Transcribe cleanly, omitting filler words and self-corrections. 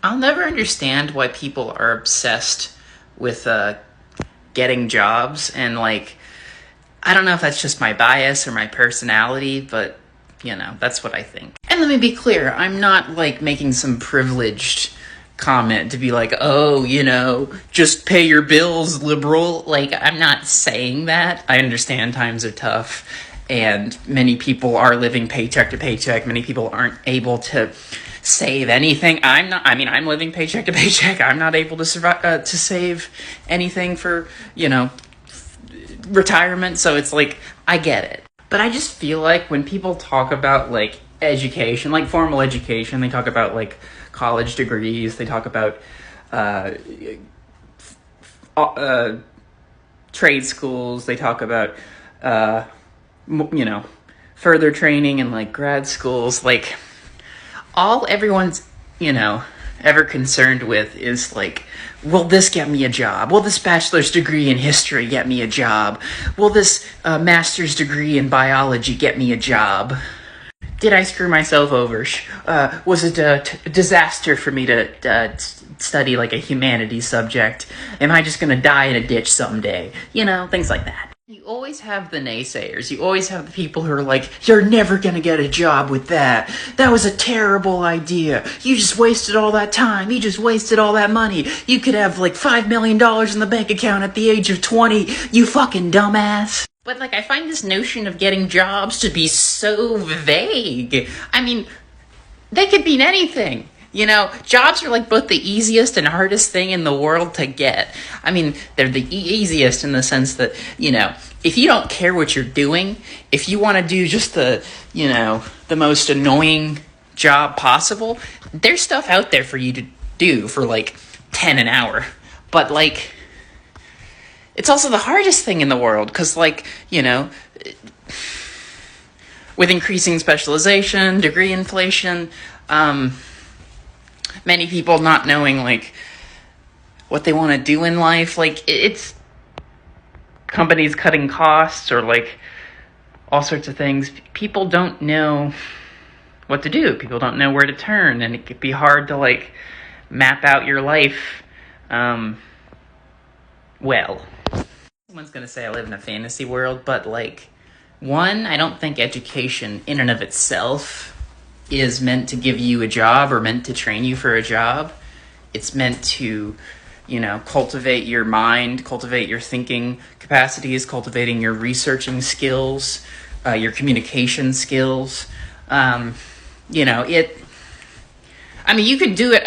I'll never understand why people are obsessed with getting jobs, and like, I don't know if that's just my bias or my personality, but that's what I think. And let me be clear, I'm not like making some privileged comment to be like, oh, just pay your bills, liberal. Like, I'm not saying that. I understand times are tough and many people are living paycheck to paycheck. Many people aren't able to save anything. I'm living paycheck to paycheck. I'm not able to survive, to save anything for, retirement. So it's like, I get it. But I just feel like when people talk about like education, like formal education, they talk about like college degrees, they talk about trade schools, they talk about further training and like grad schools. Like, all everyone's ever concerned with is like, will this get me a job? Will this bachelor's degree in history get me a job? Will this master's degree in biology get me a job? Did I screw myself over? Was it a disaster for me to study like a humanities subject? Am I just gonna die in a ditch someday? Things like that. You always have the naysayers. You always have the people who are like, you're never gonna get a job with that. That was a terrible idea. You just wasted all that time. You just wasted all that money. You could have like $5 million in the bank account at the age of 20. You fucking dumbass. But like, I find this notion of getting jobs to be so vague. I mean, they could mean anything. Jobs are like both the easiest and hardest thing in the world to get. I mean, they're the easiest in the sense that, if you don't care what you're doing, if you want to do just the most annoying job possible, there's stuff out there for you to do for like 10 an hour. But like, it's also the hardest thing in the world because like, with increasing specialization, degree inflation, many people not knowing like what they want to do in life, like it's companies cutting costs or like all sorts of things. People don't know what to do. People don't know where to turn, and it could be hard to like map out your life. Well, someone's gonna say I live in a fantasy world, but like, one, I don't think education in and of itself is meant to give you a job or meant to train you for a job. It's meant to, cultivate your mind, cultivate your thinking capacities, cultivating your researching skills, your communication skills. You could do it